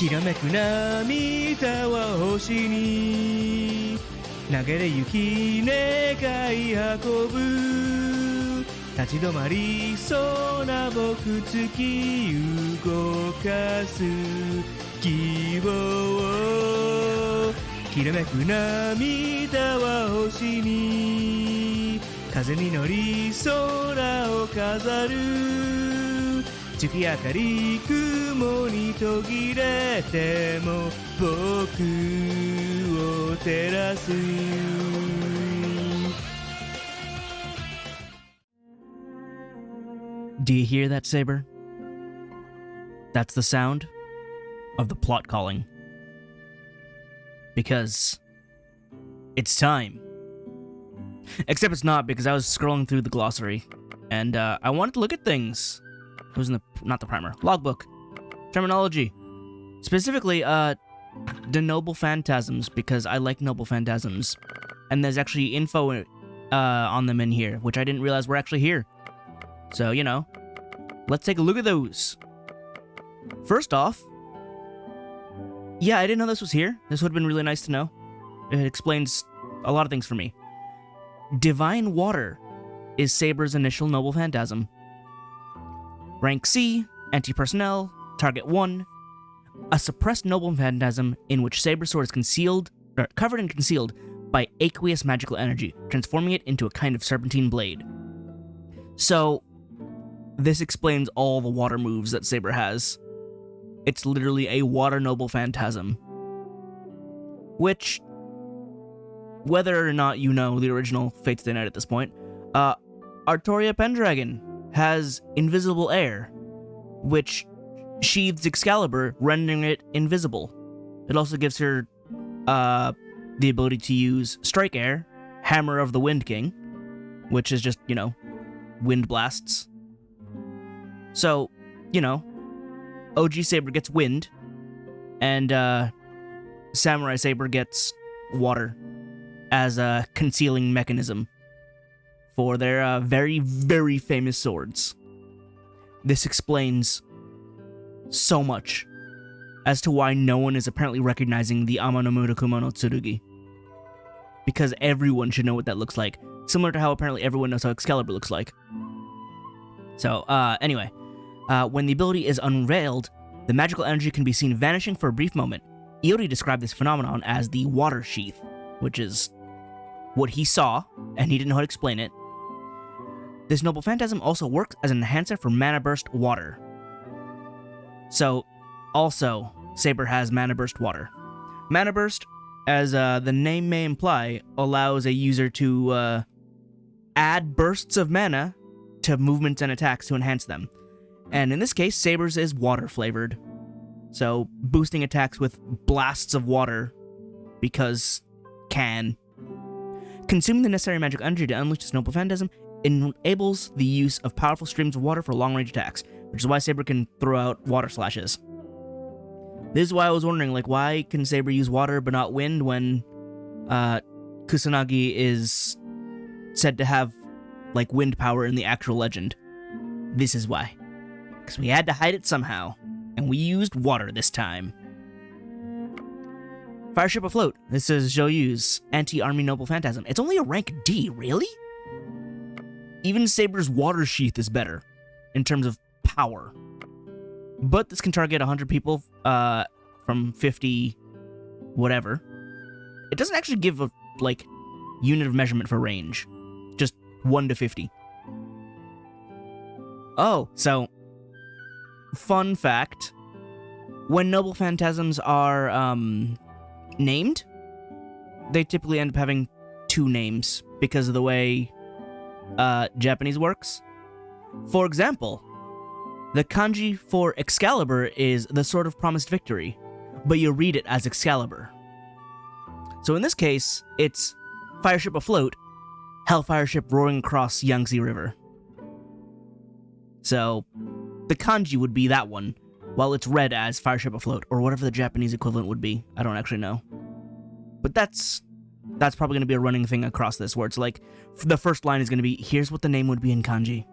きらめく涙は星に流れ行き願い運ぶ立ち止まりそうな僕突き動かす希望きらめく涙は星に風に乗り空を飾る月明かり雲に途切れても僕を照らす Do you hear that, Saber? That's the sound of the plot calling. Because it's time. Except it's not, because I was scrolling through the glossary and I wanted to look at things. It was in the, not the primer, logbook, terminology. Specifically, the noble phantasms, because I like noble phantasms. And there's actually info on them in here, which I didn't realize were actually here. So, you know, let's take a look at those. First off, yeah, I didn't know this was here. This would have been really nice to know. It explains a lot of things for me. Divine Water is Saber's initial noble phantasm. Rank C, anti-personnel, target 1. A suppressed noble phantasm in which Saber's sword is covered and concealed by aqueous magical energy, transforming it into a kind of serpentine blade. So, this explains all the water moves that Saber has. It's literally a water noble phantasm. Which, whether or not you know the original Fates Stay Night at this point, Artoria Pendragon has invisible air, which sheathes Excalibur, rendering it invisible. It also gives her the ability to use Strike Air, Hammer of the Wind King, which is just, you know, wind blasts. So, you know, OG Saber gets wind, and Samurai Saber gets water as a concealing mechanism for their very, very famous swords. This explains so much as to why no one is apparently recognizing the Ama no Murakumo no Tsurugi. Because everyone should know what that looks like, similar to how apparently everyone knows how Excalibur looks like. So, anyway, when the ability is unveiled, the magical energy can be seen vanishing for a brief moment. Iori described this phenomenon as the water sheath, which is what he saw, and he didn't know how to explain it. This noble phantasm also works as an enhancer for Mana Burst Water. So, also, Saber has Mana Burst Water. Mana Burst, as the name may imply, allows a user to add bursts of mana to movements and attacks to enhance them. And in this case, Saber's is water-flavored. So, boosting attacks with blasts of water, because can. Consuming the necessary magic energy to unleash this noble phantasm enables the use of powerful streams of water for long-range attacks, which is why Saber can throw out water slashes. This is why I was wondering, like, why can Saber use water but not wind when Kusanagi is said to have, like, wind power in the actual legend? This is why. Because we had to hide it somehow, and we used water this time. Fireship Afloat. This is Zhouyu's anti-army noble phantasm. It's only a rank D, really? Even Saber's water sheath is better in terms of power. But this can target 100 people from 50 whatever. It doesn't actually give a, like, unit of measurement for range. Just 1 to 50. Oh, so, fun fact. When noble phantasms are named, they typically end up having 2 names because of the way Japanese works. For example, the kanji for Excalibur is the Sword of Promised Victory, but you read it as Excalibur. So in this case, it's Fireship Afloat, Hellfire Ship roaring across Yangtze River. So, the kanji would be that one, while it's read as Fireship Afloat, or whatever the Japanese equivalent would be. I don't actually know. But that's probably going to be a running thing across this, where it's like, the first line is going to be, here's what the name would be in kanji.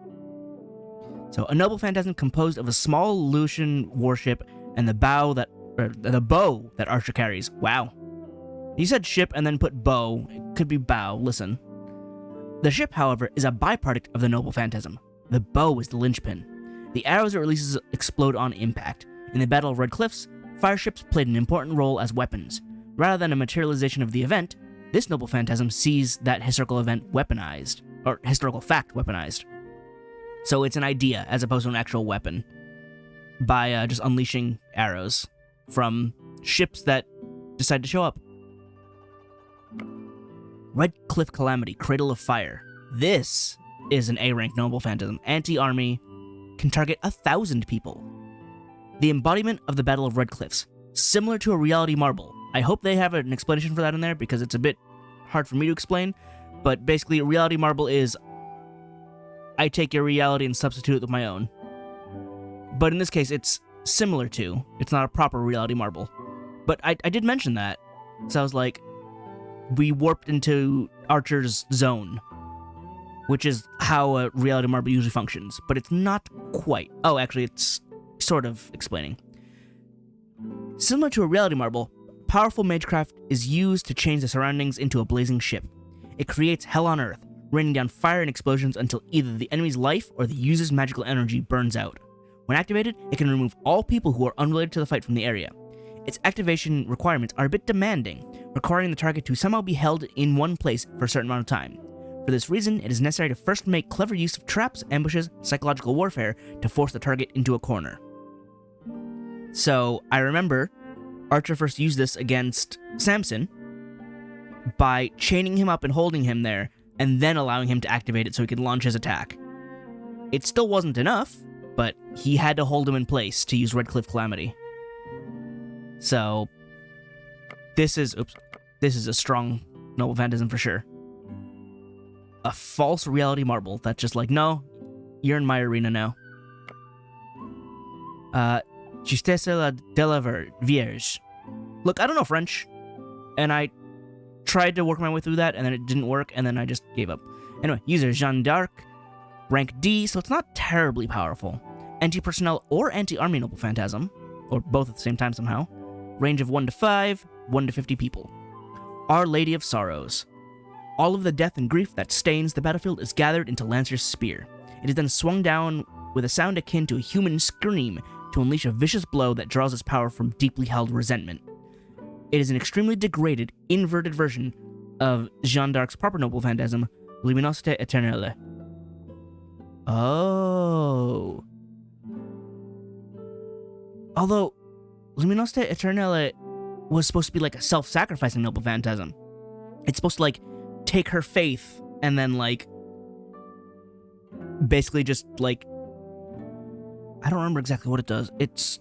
So, a noble phantasm composed of a small Lucian warship and the bow that or the bow that Archer carries. Wow. You said ship and then put bow. It could be bow. Listen. The ship, however, is a byproduct of the noble phantasm. The bow is the linchpin. The arrows it releases explode on impact. In the Battle of Red Cliffs, fire ships played an important role as weapons. Rather than a materialization of the event, this noble phantasm sees that historical event weaponized, or historical fact weaponized. So it's an idea as opposed to an actual weapon, by just unleashing arrows from ships that decide to show up. Red Cliff Calamity, Cradle of Fire. This is an A-rank noble phantasm. Anti-army, can target 1,000 people. The embodiment of the Battle of Red Cliffs, similar to a reality marble. I hope they have an explanation for that in there, because it's a bit hard for me to explain, but basically a reality marble is I take your reality and substitute it with my own. But in this case, it's similar to. It's not a proper reality marble. But I did mention that. So I was like, we warped into Archer's zone, which is how a reality marble usually functions. But it's not quite. Oh, actually, it's sort of explaining. Similar to a reality marble, powerful magecraft is used to change the surroundings into a blazing ship. It creates hell on earth, raining down fire and explosions until either the enemy's life or the user's magical energy burns out. When activated, it can remove all people who are unrelated to the fight from the area. Its activation requirements are a bit demanding, requiring the target to somehow be held in one place for a certain amount of time. For this reason, it is necessary to first make clever use of traps, ambushes, psychological warfare to force the target into a corner. So, I remember Archer first used this against Samson by chaining him up and holding him there, and then allowing him to activate it so he could launch his attack. It still wasn't enough, but he had to hold him in place to use Red Cliff Calamity. So, this is a strong noble phantasm for sure. A false reality marble that's just like, no, you're in my arena now. Justesse de la Vierge. Look, I don't know French, and I tried to work my way through that, and then it didn't work, and then I just gave up. Anyway, user Jeanne d'Arc, rank D, so it's not terribly powerful. Anti-personnel or anti-army noble phantasm, or both at the same time somehow. Range of 1 to 5, 1 to 50 people. Our Lady of Sorrows. All of the death and grief that stains the battlefield is gathered into Lancer's spear. It is then swung down with a sound akin to a human scream to unleash a vicious blow that draws its power from deeply held resentment. It is an extremely degraded, inverted version of Jeanne d'Arc's proper noble phantasm, Luminosité Éternelle. Oh. Although, Luminosité Éternelle was supposed to be like a self-sacrificing noble phantasm. It's supposed to, like, take her faith and then, like, basically just, like, I don't remember exactly what it does. It's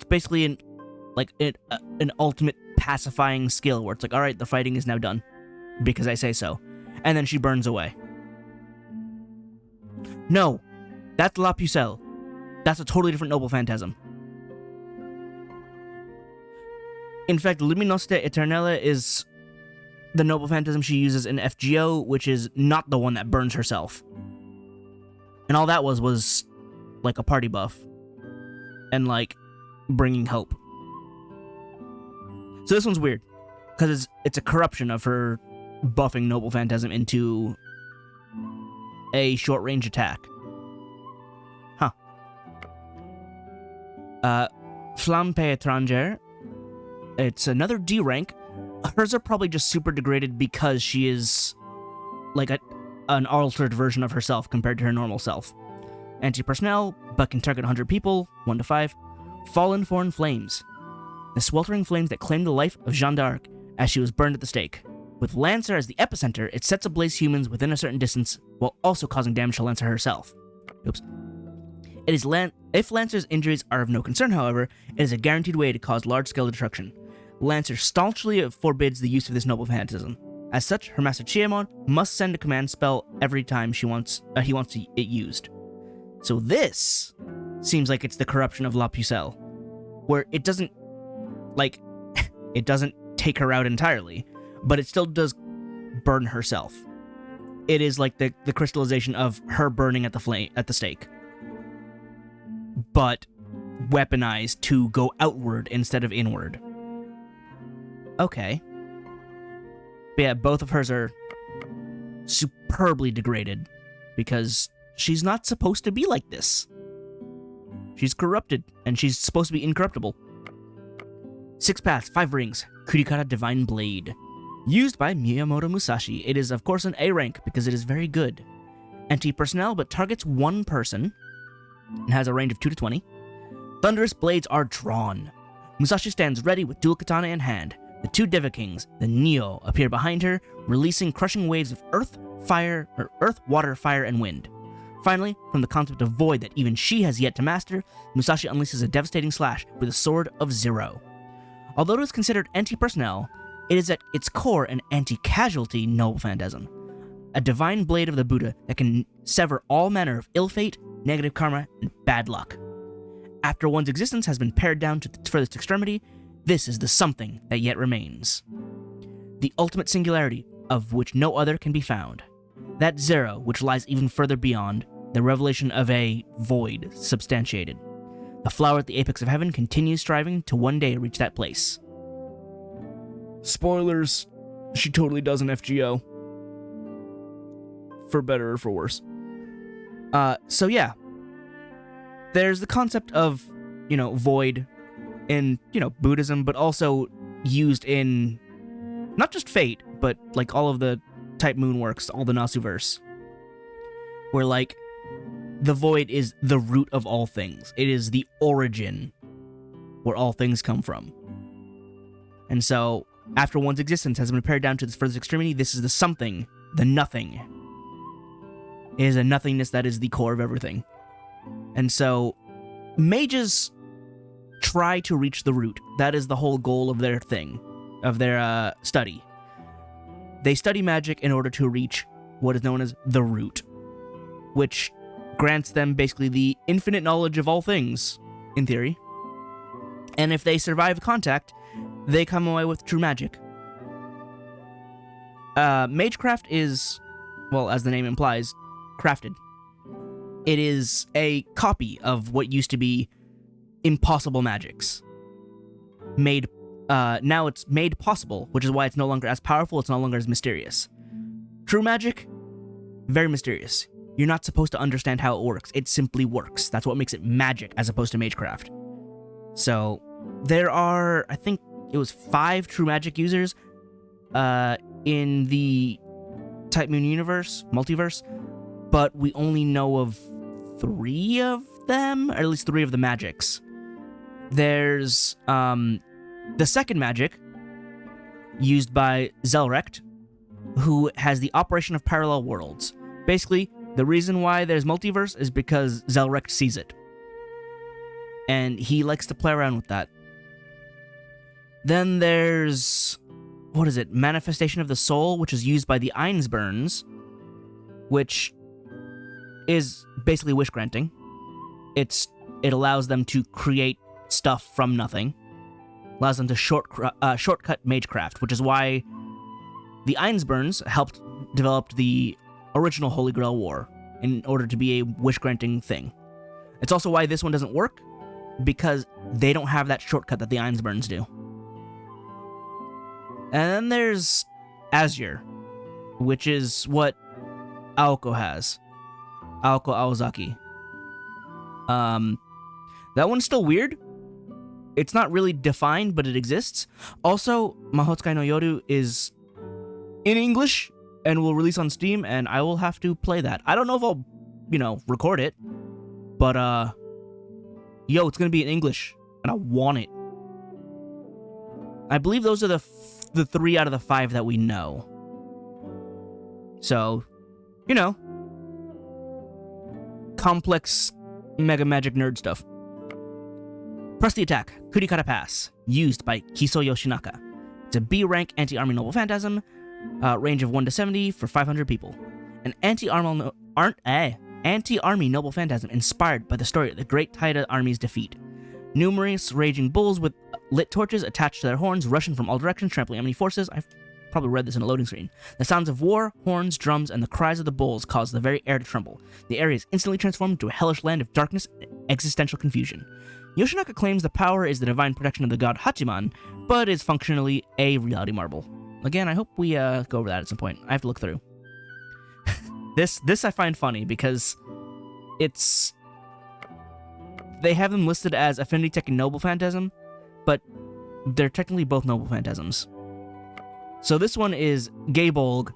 basically an ultimate pacifying skill where it's like, all right, the fighting is now done because I say so. And then she burns away. No, that's La Pucelle. That's a totally different noble phantasm. In fact, Luminosité Éternelle is the noble phantasm she uses in FGO, which is not the one that burns herself. And all that was like a party buff. And like bringing hope. So this one's weird. Because it's a corruption of her buffing noble phantasm into a short range attack. Huh. Flamme étrangère. It's another D rank. Hers are probably just super degraded because she is like an altered version of herself compared to her normal self. Anti-personnel, but can target 100 people, 1 to 5. Fallen Foreign Flames. The sweltering flames that claimed the life of Jeanne d'Arc as she was burned at the stake. With Lancer as the epicenter, it sets ablaze humans within a certain distance while also causing damage to Lancer herself. Oops. It is if Lancer's injuries are of no concern, however, it is a guaranteed way to cause large-scale destruction. Lancer staunchly forbids the use of this noble phantasm. As such, her master Chiamon must send a command spell every time he wants it used. So this seems like it's the corruption of La Pucelle, where it doesn't, like, it doesn't take her out entirely, but it still does burn herself. It is like the crystallization of her burning at the stake. But weaponized to go outward instead of inward. Okay. But yeah, both of hers are superbly degraded because she's not supposed to be like this. She's corrupted, and she's supposed to be incorruptible. 6 paths, 5 rings, Kurikara Divine Blade. Used by Miyamoto Musashi. It is, of course, an A rank because it is very good. Anti-personnel, but targets one person, and has a range of 2 to 20. Thunderous blades are drawn. Musashi stands ready with dual katana in hand. The 2 Deva Kings, the Neo, appear behind her, releasing crushing waves of earth, water, fire, and wind. Finally, from the concept of void that even she has yet to master, Musashi unleashes a devastating slash with a Sword of Zero. Although it is considered anti-personnel, it is at its core an anti-casualty noble phantasm. A divine blade of the Buddha that can sever all manner of ill fate, negative karma, and bad luck. After one's existence has been pared down to its furthest extremity, this is the something that yet remains. The ultimate singularity, of which no other can be found. That zero, which lies even further beyond, the revelation of a void substantiated. The flower at the apex of heaven continues striving to one day reach that place. Spoilers, she totally does an FGO. For better or for worse. So yeah. There's the concept of, void in, Buddhism, but also used in not just Fate, but like all of the type moon works, all the Nasuverse. Where like the void is the root of all things. It is the origin where all things come from. And so, after one's existence has been pared down to its furthest extremity, this is the something, the nothing. It is a nothingness that is the core of everything. And so, mages try to reach the root. That is the whole goal of their thing, of their study. They study magic in order to reach what is known as the root, which grants them basically the infinite knowledge of all things, in theory. And if they survive contact, they come away with true magic. Magecraft is, well, as the name implies, crafted. It is a copy of what used to be impossible magics. Now it's made possible, which is why it's no longer as powerful, it's no longer as mysterious. True magic, very mysterious. You're not supposed to understand how it works. It simply works. That's what makes it magic as opposed to magecraft. So, there are, I think it was 5 true magic users in the Type Moon universe, multiverse, but we only know of 3 of them, or at least 3 of the magics. There's the second magic used by Zelrekt, who has the operation of parallel worlds. Basically, the reason why there's multiverse is because Zelrekt sees it. And he likes to play around with that. Then there's, Manifestation of the Soul, which is used by the Einsburns, which is basically wish granting. It allows them to create stuff from nothing. Allows them to shortcut magecraft, which is why the Einsburns helped develop the original Holy Grail War in order to be a wish-granting thing. It's also why this one doesn't work, because they don't have that shortcut that the Einsburns do. And then there's Azure, which is what Aoko has. Aoko Aozaki. That one's still weird. It's not really defined, but it exists. Also, Mahotsukai no Yoru is in English and will release on Steam, and I will have to play that. I don't know if I'll, record it, but, it's gonna be in English, and I want it. I believe those are the 3 out of the 5 that we know. So, complex mega magic nerd stuff. Press the attack, Kurikara Pass, used by Kiso Yoshinaka. It's a B rank anti-army noble phantasm, range of 1 to 70 for 500 people. An anti-army noble phantasm inspired by the story of the Great Taira Army's defeat. Numerous raging bulls with lit torches attached to their horns rushing from all directions, trampling enemy forces. I've probably read this in a loading screen. The sounds of war, horns, drums, and the cries of the bulls cause the very air to tremble. The area is instantly transformed into a hellish land of darkness and existential confusion. Yoshinaka claims the power is the divine protection of the god Hachiman, but is functionally a reality marble. Again, I hope we go over that at some point. I have to look through. This I find funny because it's... They have them listed as Affinity Tech and Noble Phantasm, but they're technically both Noble Phantasms. So this one is Geibolg,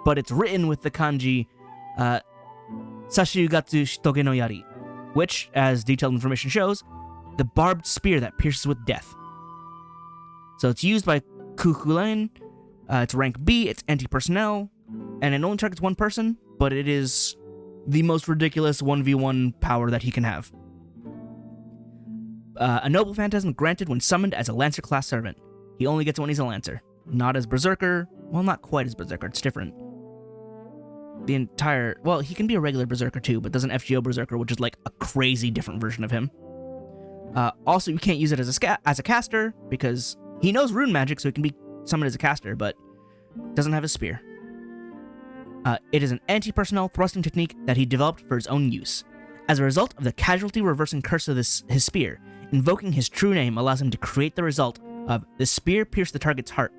but it's written with the kanji Sashiugatsu Shitoge no Yari, which, as detailed information shows, the barbed spear that pierces with death. So it's used by Kukulen, it's rank B, it's anti-personnel, and it only targets one person, but it is the most ridiculous 1v1 power that he can have. A Noble Phantasm granted when summoned as a Lancer-class servant. He only gets it when he's a Lancer. Not as Berserker. Well, not quite as Berserker, it's different. Well, he can be a regular Berserker too, but does an FGO Berserker, which is like a crazy different version of him. Also, you can't use it as a caster, because he knows rune magic, so he can be summoned as a caster, but doesn't have a spear. It is an anti-personnel thrusting technique that he developed for his own use. As a result of the casualty reversing curse of his spear, invoking his true name allows him to create the result of the spear pierce the target's heart,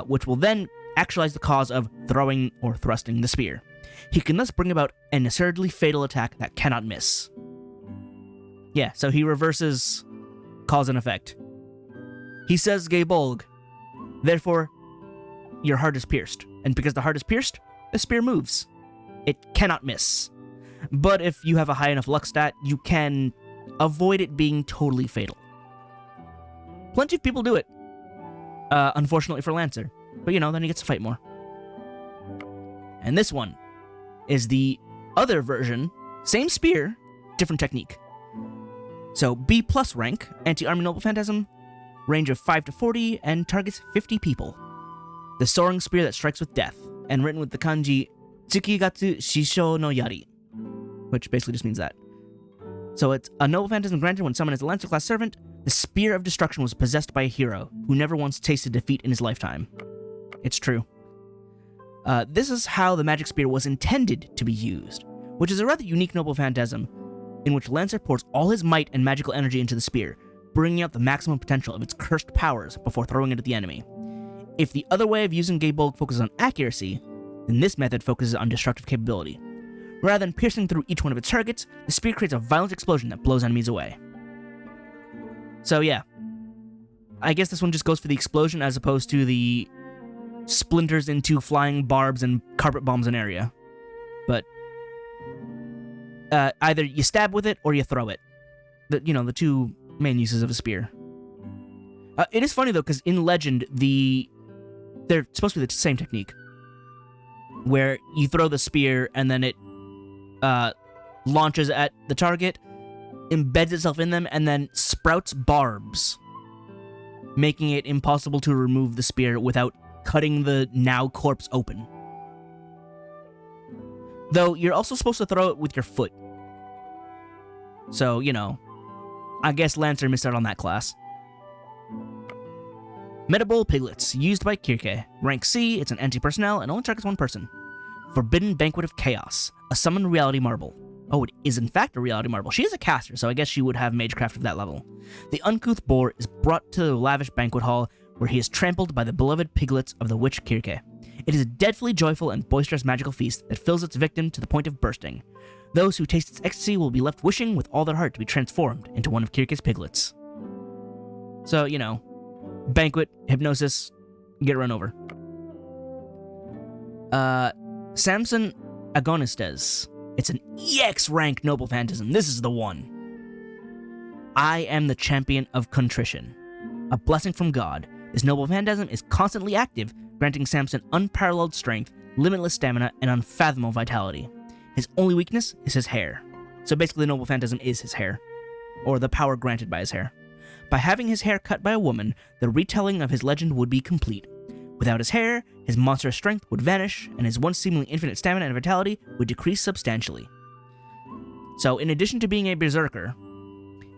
which will then actualize the cause of throwing or thrusting the spear. He can thus bring about an assuredly fatal attack that cannot miss. Yeah, so he reverses cause and effect. He says Geibolg, therefore, your heart is pierced. And because the heart is pierced, the spear moves. It cannot miss. But if you have a high enough luck stat, you can avoid it being totally fatal. Plenty of people do it. Unfortunately for Lancer. But then he gets to fight more. And this one is the other version, same spear, different technique. So B+ rank, anti-army Noble Phantasm, range of 5 to 40, and targets 50 people. The soaring spear that strikes with death, and written with the kanji Tsukigatsu Shisho no Yari, which basically just means that. So it's a Noble Phantasm granted when summoned as a Lancer-class servant. The Spear of Destruction was possessed by a hero who never once tasted defeat in his lifetime. It's true. This is how the Magic Spear was intended to be used, which is a rather unique Noble Phantasm, in which Lancer pours all his might and magical energy into the spear, bringing out the maximum potential of its cursed powers before throwing it at the enemy. If the other way of using Geibolg focuses on accuracy, then this method focuses on destructive capability. Rather than piercing through each one of its targets, the spear creates a violent explosion that blows enemies away. So yeah, I guess this one just goes for the explosion as opposed to the splinters into flying barbs and carpet bombs an area. But either you stab with it or you throw it. The two main uses of a spear. It is funny though, because in Legend, they're supposed to be the same technique, where you throw the spear and then it launches at the target, embeds itself in them, and then sprouts barbs, making it impossible to remove the spear without cutting the now corpse open. Though you're also supposed to throw it with your foot. So, I guess Lancer missed out on that class. Metabole Piglets, used by Kirke. Rank C, it's an anti-personnel and only targets one person. Forbidden Banquet of Chaos, a summoned reality marble. Oh, it is in fact a reality marble. She is a caster, so I guess she would have magecraft of that level. The uncouth boar is brought to the lavish banquet hall, where he is trampled by the beloved piglets of the witch Kirke. It is a deadly joyful and boisterous magical feast that fills its victim to the point of bursting. Those who taste its ecstasy will be left wishing with all their heart to be transformed into one of Kirke's piglets. So, banquet, hypnosis, get run over. Samson Agonistes. It's an EX rank Noble Phantasm. This is the one. I am the champion of contrition. A blessing from God, this Noble Phantasm is constantly active, granting Samson unparalleled strength, limitless stamina, and unfathomable vitality. His only weakness is his hair. So basically, the Noble Phantasm is his hair, or the power granted by his hair. By having his hair cut by a woman, the retelling of his legend would be complete. Without his hair, his monstrous strength would vanish, and his once seemingly infinite stamina and vitality would decrease substantially. So, in addition to being a berserker,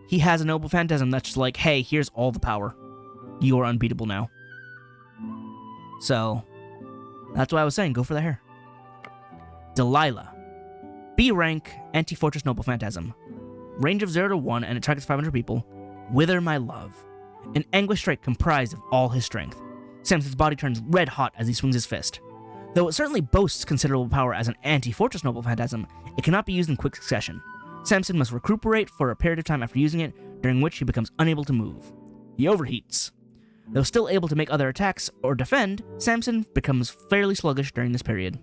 he has a Noble Phantasm that's just like, hey, here's all the power. You are unbeatable now. So, that's why I was saying, go for the hair. Delilah. B rank, Anti-Fortress Noble Phantasm. range of 0 to 1, and it targets 500 people. Wither my love. An anguish strike comprised of all his strength. Samson's body turns red hot as he swings his fist. Though it certainly boasts considerable power as an anti-fortress noble phantasm, it cannot be used in quick succession. Samson must recuperate for a period of time after using it, during which he becomes unable to move. He overheats. Though still able to make other attacks or defend, Samson becomes fairly sluggish during this period.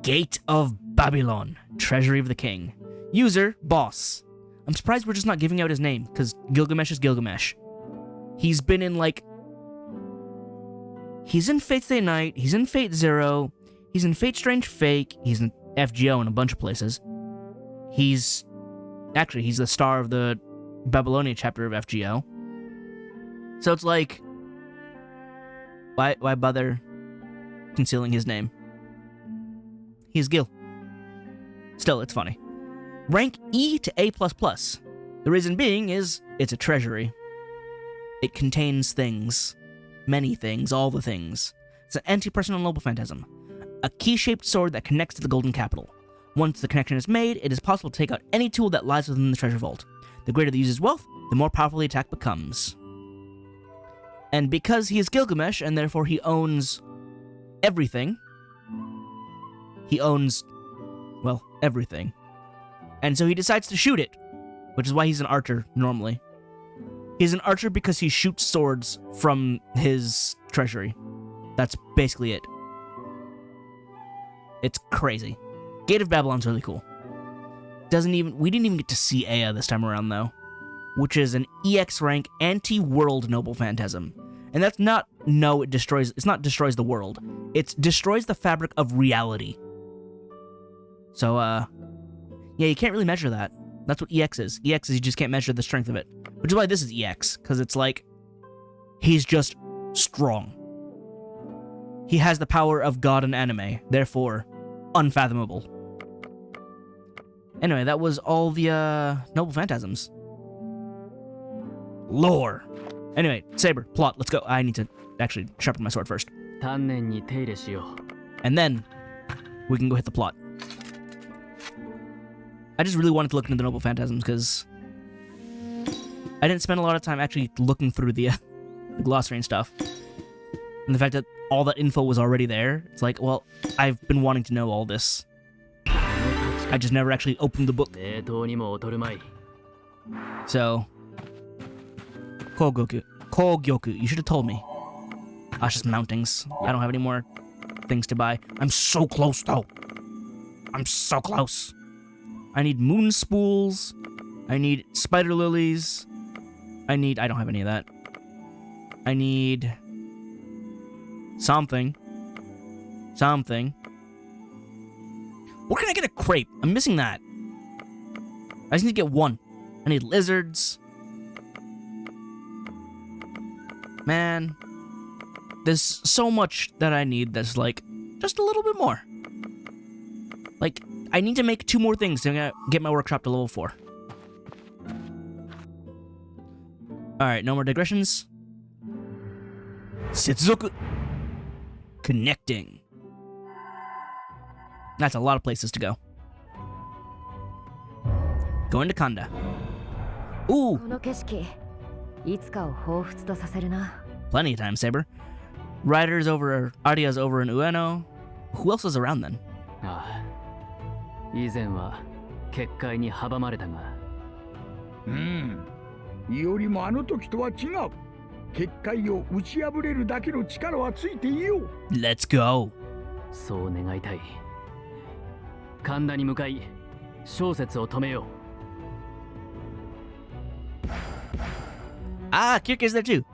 Gate of Babylon, Treasury of the King. User, Boss. I'm surprised we're just not giving out his name, because Gilgamesh is Gilgamesh. He's been in, like... He's in Fate Stay Night, he's in Fate Zero, he's in Fate Strange Fake, he's in FGO in a bunch of places. He's the star of the Babylonia chapter of FGO. So it's like... Why bother concealing his name? He's Gil. Still, it's funny. Rank E to A++. The reason being is, it's a treasury. It contains things. Many things, all the things. It's an anti-personal noble phantasm. A key-shaped sword that connects to the golden capital. Once the connection is made, it is possible to take out any tool that lies within the treasure vault. The greater the user's wealth, the more powerful the attack becomes. And because he is Gilgamesh, and therefore he owns everything, he owns, well, everything. And so he decides to shoot it, which is why he's an archer, normally. He's an archer because he shoots swords from his treasury. That's basically it. It's crazy. Gate of Babylon's really cool. We didn't even get to see Ea this time around, though, which is an EX rank anti-world noble phantasm. And that's not, it's not destroys the world. It destroys the fabric of reality. So, yeah, you can't really measure that. That's what EX is. EX is you just can't measure the strength of it. Which is why this is EX, because it's like, he's just strong. He has the power of God and anime, therefore, unfathomable. Anyway, that was all the, noble phantasms. Lore. Anyway, Saber, plot, let's go. I need to actually sharpen my sword first. And then, we can go hit the plot. I just really wanted to look into the noble phantasms, because I didn't spend a lot of time actually looking through the glossary and stuff. And the fact that all that info was already there, it's like, well, I've been wanting to know all this. I just never actually opened the book. So, Kogyoku, you should have told me. It's just mountings. I don't have any more things to buy. I'm so close, though. I'm so close. I need moon spools. I need spider lilies. I don't have any of that. I need something. Where can I get a crepe? I'm missing that. I just need to get one. I need lizards. Man, there's so much that I need that's like, just a little bit more. Like, I need to make 2 more things to get my workshop to level 4. Alright, no more digressions. Setsuku. Connecting. That's a lot of places to go. Going to Kanda. Ooh. Plenty of time, Saber. Arya's over in Ueno. Who else was around then? Let's go. Kirke's there too.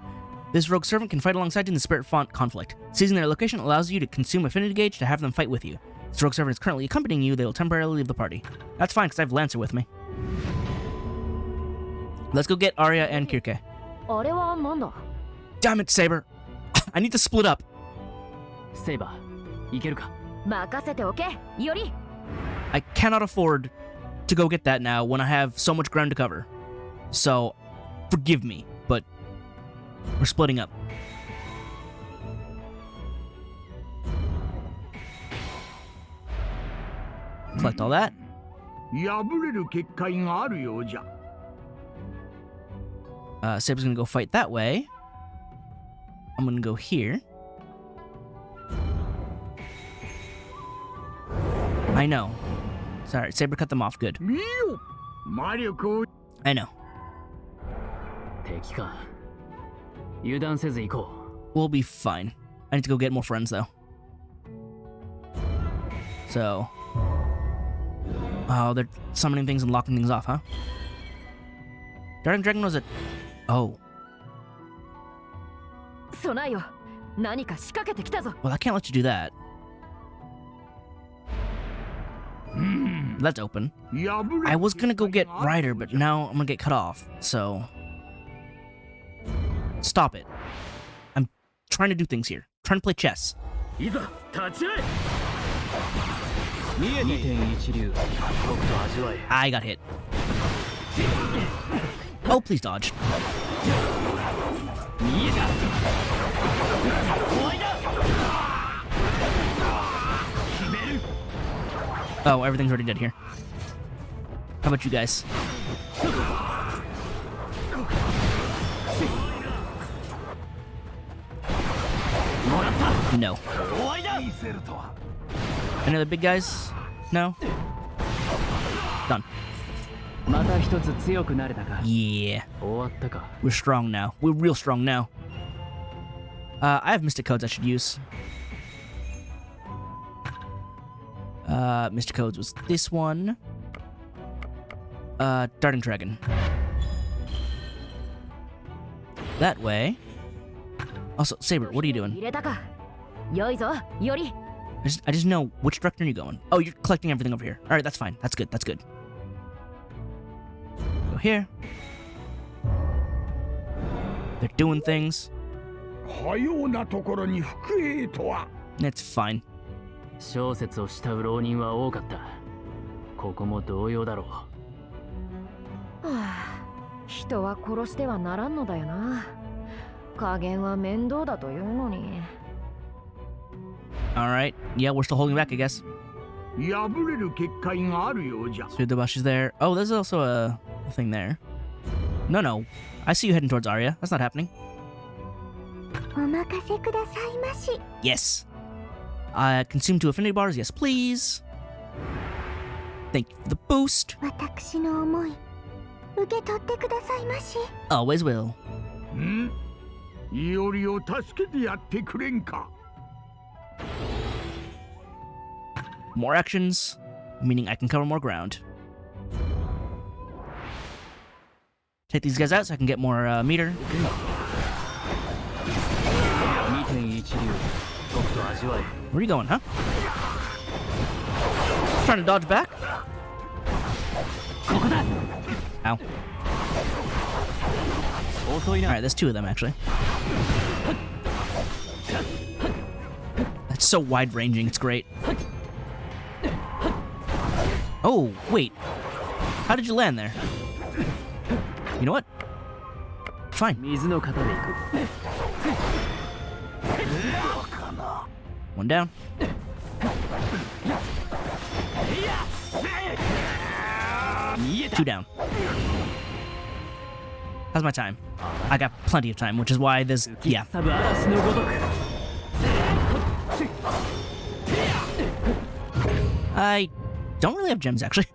This rogue servant can fight alongside you in the Spirit Font conflict. Seizing their location allows you to consume affinity gauge to have them fight with you. This rogue servant is currently accompanying you, they will temporarily leave the party. That's fine, because I have Lancer with me. Let's go get Arya and Kirke. Damn it, Saber! I need to split up. Saber, I cannot afford to go get that now when I have so much ground to cover. So, forgive me, but we're splitting up. Collect all that. Saber's gonna go fight that way. I'm gonna go here. I know. Sorry, Saber cut them off. Good. I know. We'll be fine. I need to go get more friends, though. So... Oh, they're summoning things and locking things off, huh? Dark Dragon was a... Oh. Well, I can't let you do that. That's open. I was gonna go get Ryder, but now I'm gonna get cut off, so... Stop it. I'm trying to do things here. Trying to play chess. I got hit. Oh, please dodge. Oh, everything's already dead here. How about you guys? No. Any other big guys? No? Done. Yeah. We're strong now. We're real strong now. I have Mystic Codes I should use. Mystic Codes was this one. Darting Dragon. That way. Also, Saber, what are you doing? I just know which direction you're going. Oh, you're collecting everything over here. Alright, that's fine. That's good. That's good. Go here. They're doing things. It's fine. Alright, yeah, we're still holding back, I guess. Sudabashi is there. Oh, there's also a thing there. No. I see you heading towards Arya. That's not happening. Yes. Consume 2 affinity bars. Yes, please. Thank you for the boost. Always will. More actions, meaning I can cover more ground. Take these guys out so I can get more meter. Where are you going, huh? Trying to dodge back? Ow. Alright, there's 2 of them, actually. That's so wide-ranging, it's great. Oh, wait. How did you land there? You know what? Fine. One down. 2 down. How's my time? I got plenty of time, which is why there's... yeah. I don't really have gems, actually.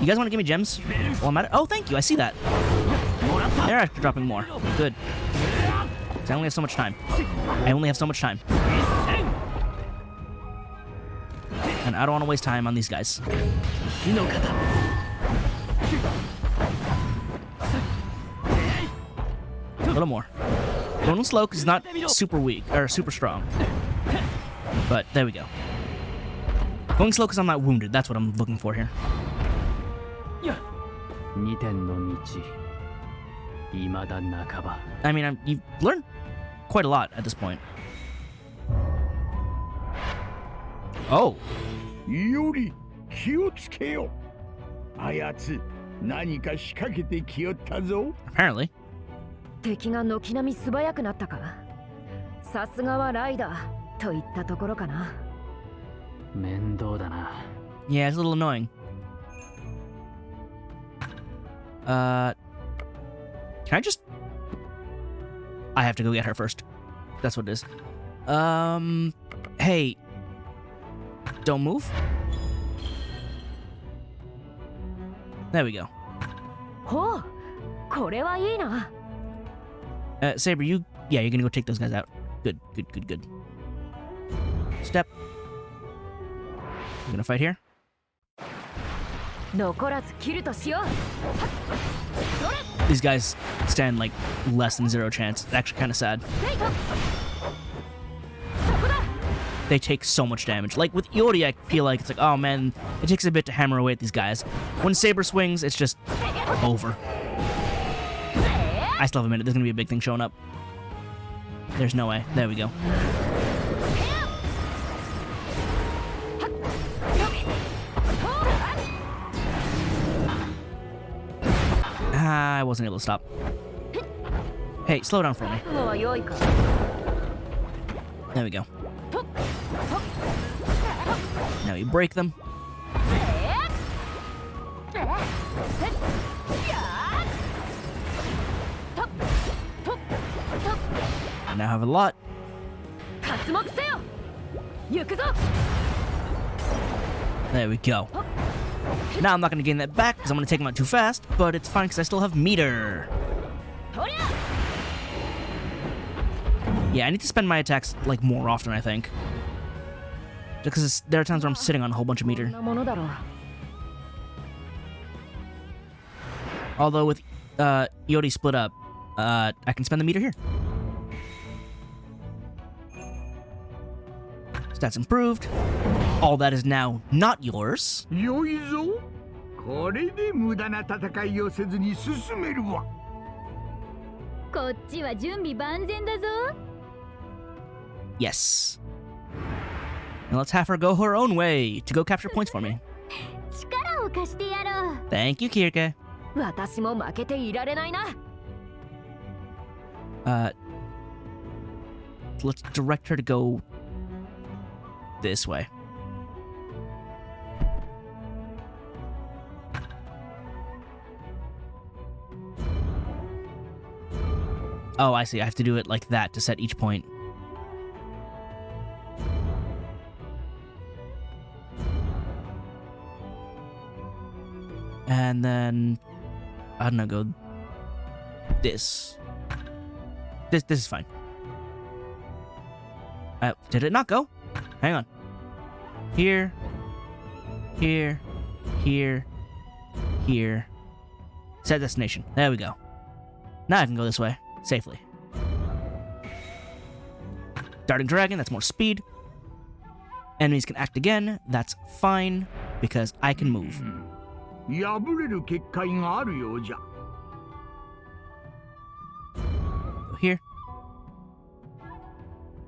You guys want to give me gems while I'm at it? Oh, thank you. I see that. They're actually dropping more. Good. I only have so much time. And I don't want to waste time on these guys. A little more. Going slow because he's not super weak, or super strong. But there we go. Going slow because I'm not wounded. That's what I'm looking for here. I mean, you've learned quite a lot at this point. Oh. Apparently. Yeah, it's a little annoying. Can I just... I have to go get her first. That's what it is. Hey. Don't move. There we go. Saber, you're gonna go take those guys out. Good. Step. You gonna fight here? These guys stand like less than 0 chance. It's actually kind of sad. They take so much damage. Like with Iori, I feel like it's like, oh man, it takes a bit to hammer away at these guys. When Saber swings, it's just over. I still have a minute. There's gonna be a big thing showing up. There's no way. There we go. I wasn't able to stop. Hey, slow down for me. There we go. Now you break them. I now have a lot. There we go. Now I'm not going to gain that back because I'm going to take him out too fast, but it's fine because I still have meter. Yeah, I need to spend my attacks like more often, I think. Because there are times where I'm sitting on a whole bunch of meter. Although with Iori split up, I can spend the meter here. Stats improved. All that is now not yours. Yes. Now let's have her go her own way to go capture points for me. Thank you, Kirke. Let's direct her to go this way. Oh, I see. I have to do it like that to set each point. And then, I don't know, go this. This is fine. Did it not go? Hang on. Here, here, here, here. Set destination. There we go. Now I can go this way safely. Darting Dragon, that's more speed. Enemies can act again. That's fine because I can move. Go here.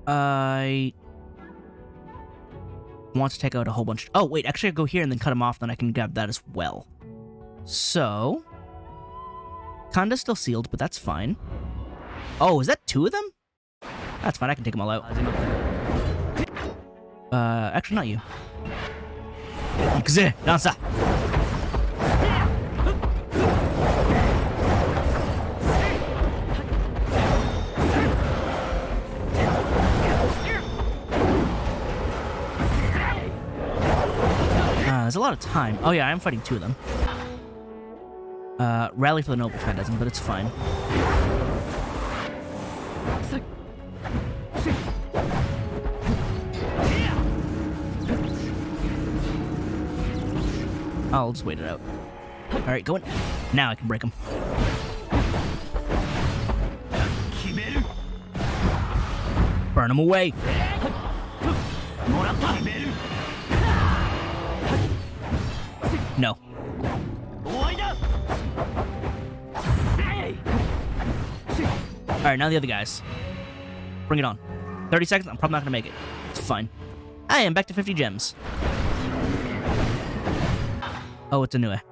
I want to take out a whole bunch. Oh, wait, actually, I go here and then cut him off, then I can grab that as well. So, Kanda's still sealed, but that's fine. Oh, is that 2 of them? That's fine, I can take them all out. Actually, not you. Dansa. There's a lot of time. Oh yeah, I'm fighting 2 of them. Rally for the Noble Phantasm, but it's fine. I'll just wait it out. Alright, go in. Now I can break them. Burn them away. No. Alright, now the other guys. Bring it on. 30 seconds, I'm probably not gonna make it. It's fine. I am back to 50 gems. Oh, it's a new. Help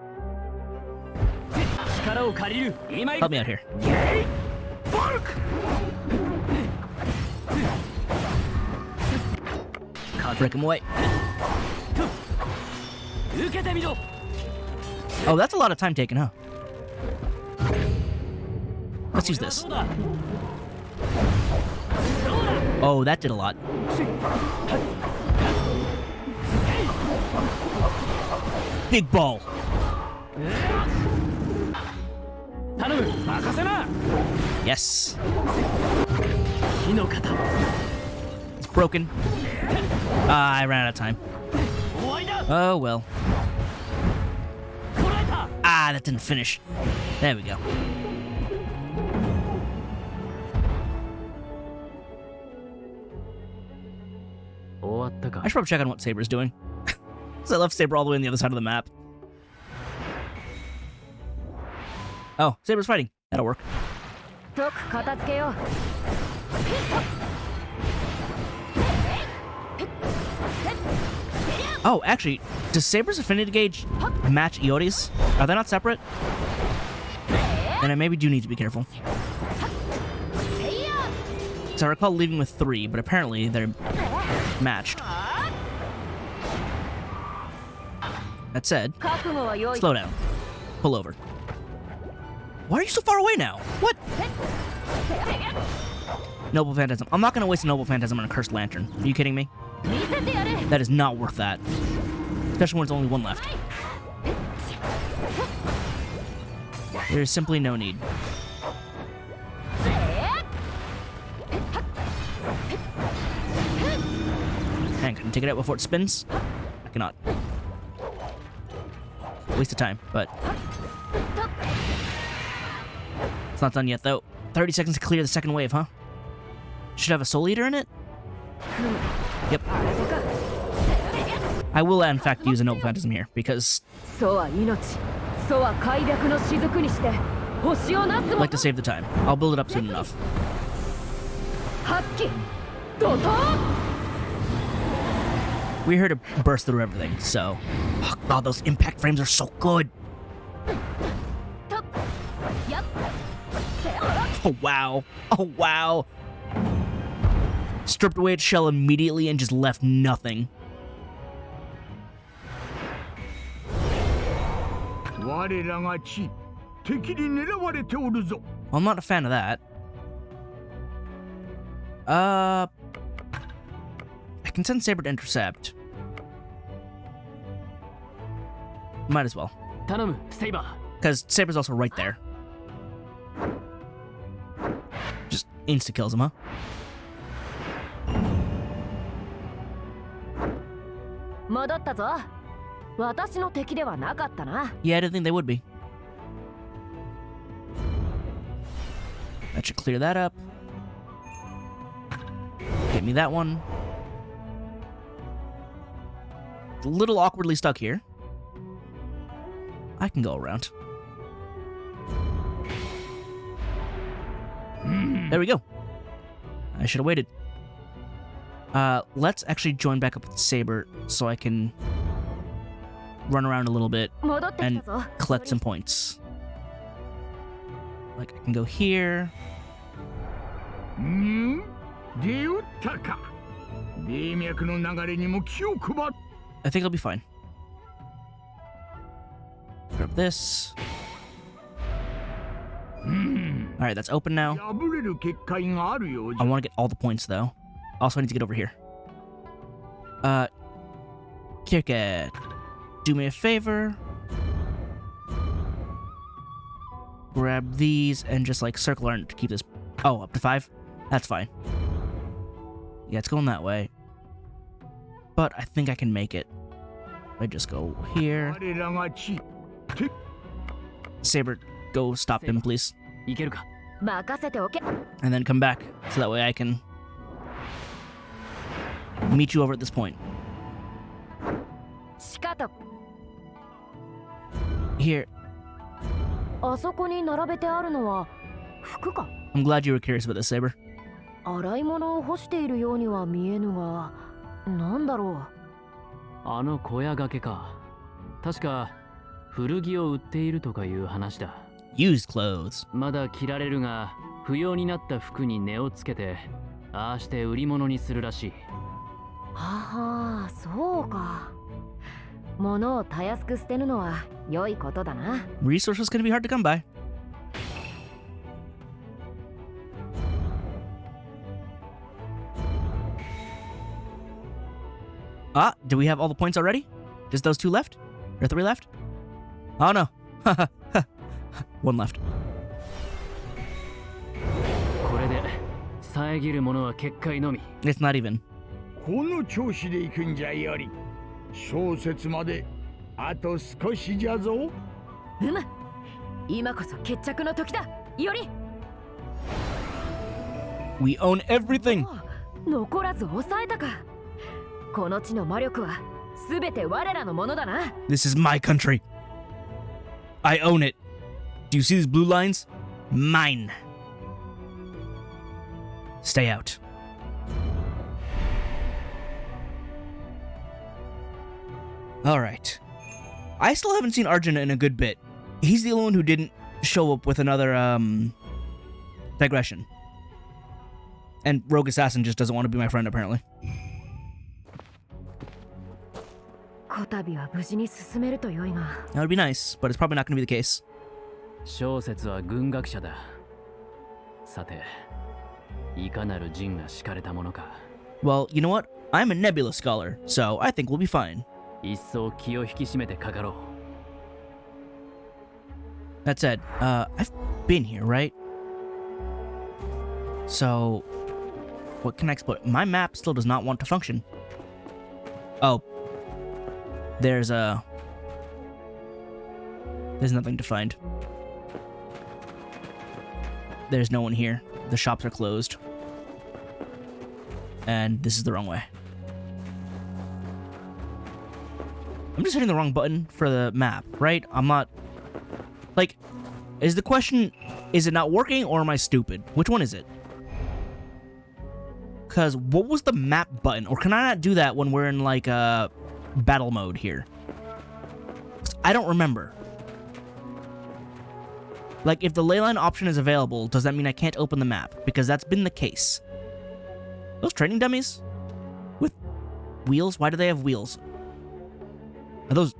me out here. Break him away. Oh, that's a lot of time taken, huh? Let's use this. Oh, that did a lot. Big ball. Yes. It's broken. I ran out of time. Oh well. Ah, that didn't finish. There we go. I should probably check on what Saber's doing. Because I left Saber all the way on the other side of the map. Oh, Saber's fighting. That'll work. Oh, actually, does Saber's affinity gauge match Iori's? Are they not separate? And I maybe do need to be careful. So I recall leaving with 3, but apparently they're matched. That said, slow down. Pull over. Why are you so far away now? What? Noble Phantasm. I'm not going to waste a Noble Phantasm on a Cursed Lantern. Are you kidding me? That is not worth that. Especially when there's only 1 left. There's simply no need. And can I take it out before it spins? I cannot. Waste of time, but it's not done yet, though. 30 seconds to clear the second wave, huh? Should have a Soul Eater in it? Yep. I will, in fact, use a Noble Phantasm here, because I'd like to save the time. I'll build it up soon enough. We're here to burst through everything, so... Oh, God, those impact frames are so good! Oh, wow. Oh, wow. Stripped away its shell immediately and just left nothing. Well, I'm not a fan of that. I can send Saber to intercept. Might as well. Because Saber's also right there. Just insta-kills him, huh? Yeah, I didn't think they would be. That should clear that up. Get me that one. A little awkwardly stuck here. I can go around. There we go. I should have waited. Let's actually join back up with Saber so I can run around a little bit and collect some points. Like, I can go here. I think I'll be fine. Grab this. Alright, that's open now. I want to get all the points, though. Also, I need to get over here. Kirket, do me a favor. Grab these and just, like, circle around to keep this... Oh, up to 5? That's fine. Yeah, it's going that way. But I think I can make it. I just go here. Saber, go stop him, please. And then come back, so that way I can meet you over at this point. Here. I'm glad you were curious about this, Saber. Used clothes. Resources can be hard to come by. Ah, do we have all the points already? Just those 2 left? Or 3 left? Oh no. 1 left. これで遮るものは結界のみ。 It's not even. この調子で行くんじゃより。小説まであと少しじゃぞ。今こそ決着の時だ。より。We own everything. 残らず抑えたか。この地の魔力はすべて我らのものだな。This is my country. I own it. Do you see these blue lines? Mine. Stay out. All right. I still haven't seen Arjuna in a good bit. He's the only one who didn't show up with another digression. And Rogue Assassin just doesn't want to be my friend, apparently. こたびは無事に進めると良いが。 That would be nice, but it's probably not going to be the case. 小説は軍学者だ。さて、いかなる陣が敷かれたものか。 Well, you know what? I'm a Nebulous scholar, so I think we'll be fine. 一層気を引き締めてかかろう。 That said, I've been here, right? So, what can I exploit? My map still does not want to function. Oh. There's nothing to find. There's no one here. The shops are closed. And this is the wrong way. I'm just hitting the wrong button for the map, right? I'm not... Like, is the question, is it not working or am I stupid? Which one is it? Because what was the map button? Or can I not do that when we're in, like, battle mode here? I don't remember. Like, if the leyline option is available, does that mean I can't open the map? Because that's been the case. Those training dummies? With wheels? Why do they have wheels? Are those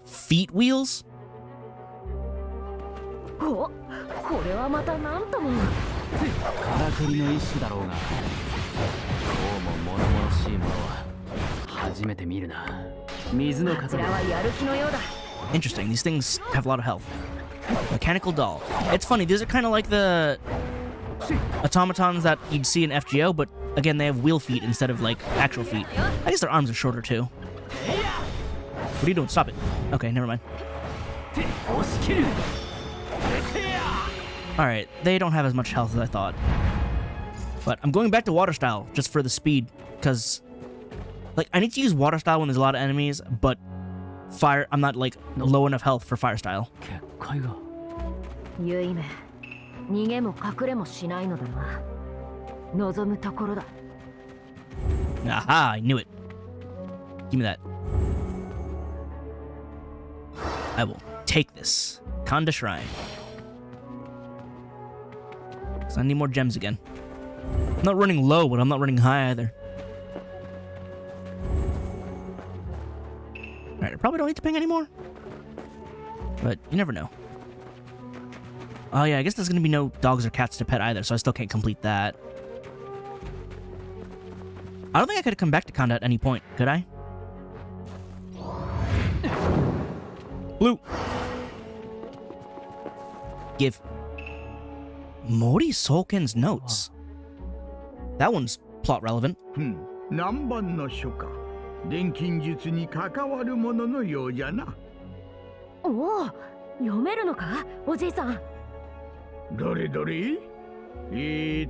feet wheels? お、これはまたなんとも。からくりの一種だろうが、こうも物々しいものは初めて見るな。水の風が。 Interesting. These things have a lot of health. Mechanical doll. It's funny. These are kind of like the automatons that you'd see in FGO, but again, they have wheel feet instead of like actual feet. I guess their arms are shorter too. What are you doing? Stop it. Okay, never mind. Alright, they don't have as much health as I thought. But I'm going back to water style just for the speed, because like I need to use water style when there's a lot of enemies, but fire, I'm not like low enough health for fire style. ゆいめ、逃げも隠れもしないのだな。望むところだ。 Aha, I knew it. Give me that. I will take this. Kanda Shrine. So I need more gems again. I'm not running low, but I'm not running high either. Alright, I probably don't need to ping anymore. But you never know. Oh yeah, I guess there's gonna be no dogs or cats to pet either, so I still can't complete that. I don't think I could have come back to Kanda at any point, could I? Blue. Give. Mori Solkin's notes. That one's plot relevant. 何番の書か。錬金術に関わるもののようじゃな。おお、読めるのか、おじいさん。どれどれ？命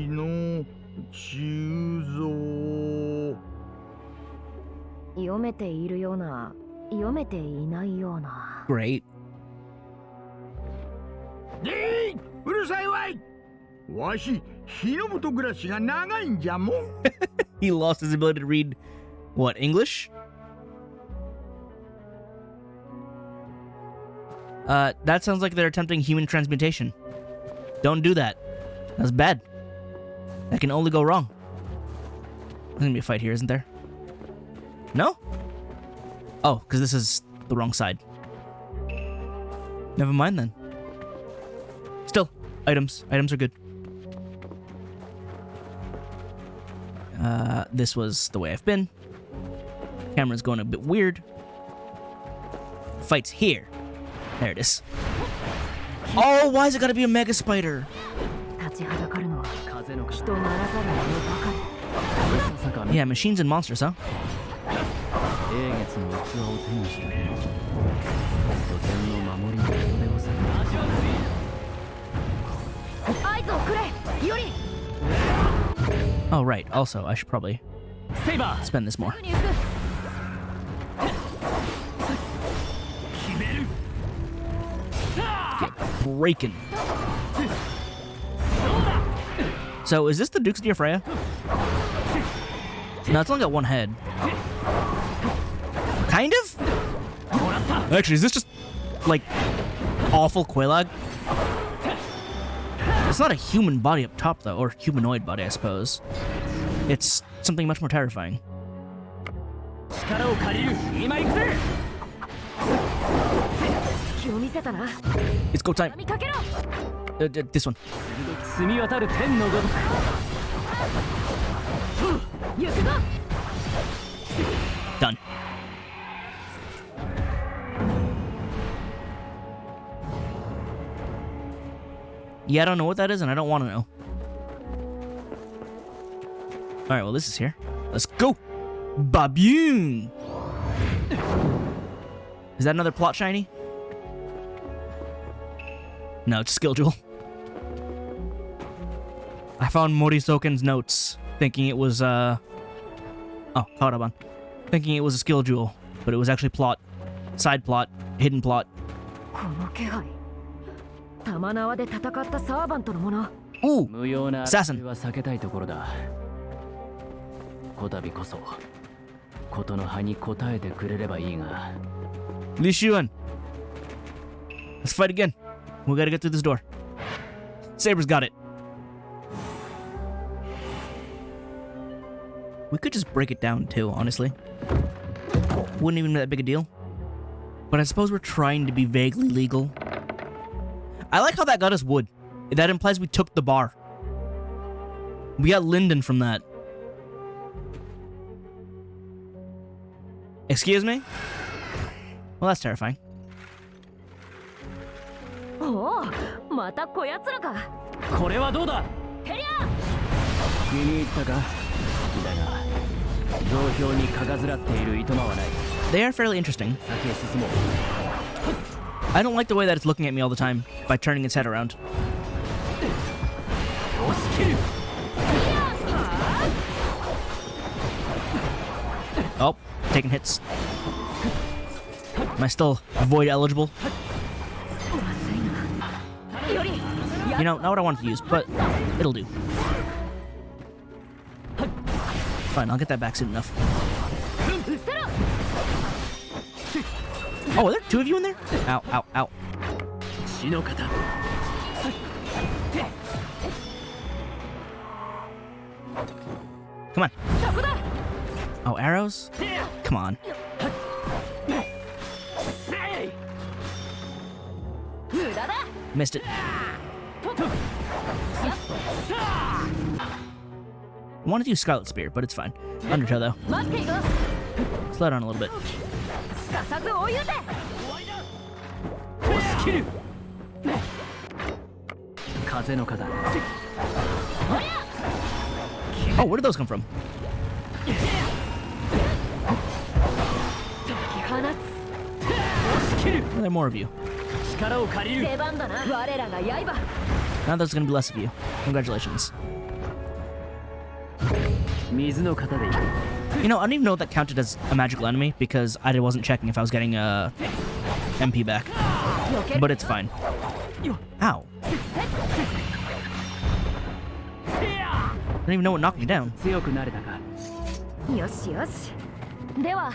の鋳造。読めているような、読めていないような。Great. うるさいわい。わし、日の元暮らしが長いんじゃもん。He lost his ability to read, what, English? That sounds like they're attempting human transmutation. Don't do that. That's bad. That can only go wrong. There's gonna be a fight here, isn't there? No? Oh, because this is the wrong side. Never mind then. Still, items. Items are good. This was the way I've been. Camera's going a bit weird. Fight's here. There it is. Oh, why is it gotta be a mega spider? 立ちはだかるのは風の人ならざる者ばかり。さか Yeah, machines and monsters, huh? 英月の器を手にして拠点の守りの人手を避合図をくれ、より。 Oh, right. Also, I should probably けセイバー spend this more. すぐに行く。 Breaking. So, is this the Duke's Dear Freya? No, it's only got one head. Kind of? Actually, is this just, like, awful Quelaag? It's not a human body up top, though, or humanoid body, I suppose. It's something much more terrifying. 力を借りる今行くぜ 隙を見せたな。 It's go time. 見かけろ。 This one. 澄み渡る天のごとく 行くぞ。 Done. Yeah, I don't know what that is, and I don't want to know. Alright, well, this is here. Let's go! Baboon! Is that another plot shiny? No, it's skill jewel. I found Morisoken's notes, thinking it was, Oh, Karaban. Thinking it was a skill jewel, but it was actually plot. Side plot. Hidden plot. この気配。玉縄で戦ったサーバントのもの。 Ooh! 無用な Assassin は避けたいところだこたびこそことの葉に応えてくれればいいが Li Xuan. Let's fight again. We gotta get through this door. Saber's got it. We could just break it down too, honestly. Wouldn't even be that big a deal. But I suppose we're trying to be vaguely legal. I like how that got us wood. That implies we took the bar. We got Linden from that. Excuse me? Well, that's terrifying. おお、またこやつらか。これはどうだヘリア。気に入ったかだが増票にかがずらっているいとまはない They are fairly interesting. 先へ進もう I don't like the way that it's looking at me all the time by turning its head around. 押し切る Oh, taking hits. Am I still void eligible? まずいな。より。 You know, not what I wanted to use, but it'll do. Fine, I'll get that back soon enough. うせろ。 Oh, are there two of you in there? Ow, ow, ow. 血の型 Come on. そこだ。 Oh, arrows? Come on. 無駄だ。 Missed it. I wanted to use Scarlet Spear, but it's fine. Undertow, though. 待っていろ。 Slow down a little bit. すかさず追い打て。押し切る風の型 Oh, where did those come from? 解き放つ。 押し切る Are there more of you? 力を借りる出番だな。我らが刃。 Now there's gonna be less of you. Congratulations. 水の型でいく You know, I don't even know if that counted as a magical enemy because I wasn't checking if I was getting MP back. 避ける。 But it's fine. Ow. I don't even know what knocked me down. 強くなれたかよしよし。では、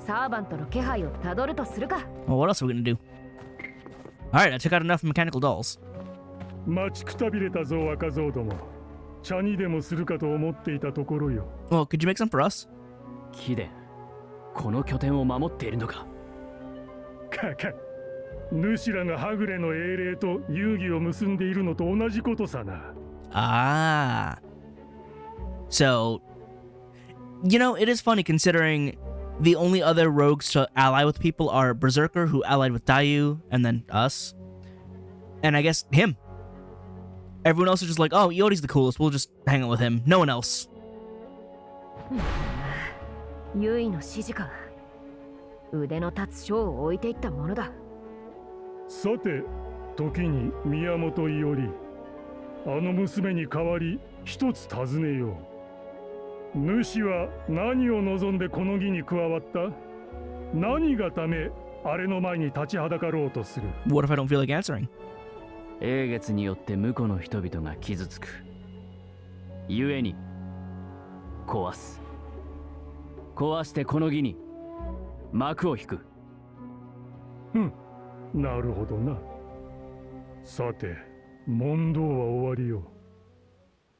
サーバントの気配をたどるとするか。 Well, what else are we gonna do? Alright, I took out enough mechanical dolls. 待ちくたびれたぞ若造ども茶にでもするかと思っていたところよ Well, could you make some for us? 貴殿この拠点を守っているのかかか主らがはぐれの英霊と遊戯を結んでいるのと同じことさな。Ah. So, you know, it is funny considering the only other rogues to ally with people are Berserker, who allied with Dayu, and then us. And I guess him. Everyone else is just like, oh, Yori's the coolest, we'll just hang out with him. No one else. ユイの指示か。腕の立つ書を置いていったものだ。さて、時に宮本伊織、あの娘に代わり一つ尋ねよう。主は何を望んでこの儀に加わった？何がためあれの前に立ちはだかろうとする？ What if I don't feel like answering? 英月によって婿の人々が傷つく。故に壊す。壊してこの儀に幕を引く。なるほどな。さて、問答は終わりよ。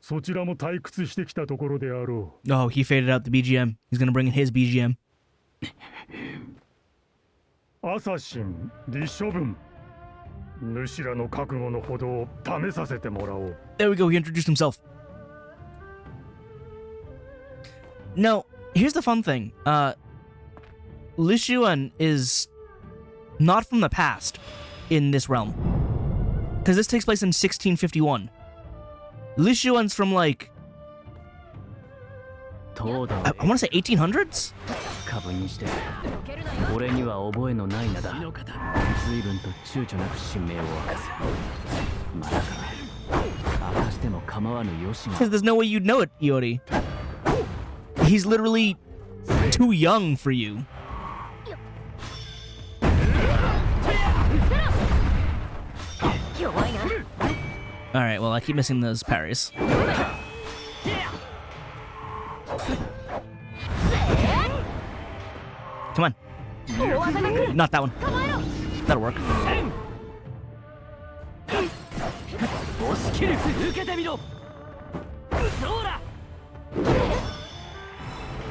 そちらも退屈してきたところであろう。Oh, he faded out the BGM. He's gonna bring in his BGM. アサシン、李処分。主らの覚悟のほどを試させてもらおう。There we go, he introduced himself. No, here's the fun thing. Li Xuan is not from the past in this realm. Because this takes place in 1651. Li Xuan's from like... I want to say 1800s? 株にして俺には覚えのない名だ。随分と躊躇なく神明を明かす。まさか明かしても構わぬよしが。 Because there's no way you'd know it, Iori. He's literally too young for you. Alright, well, I keep missing those parries. Come on. Not that one. That'll work.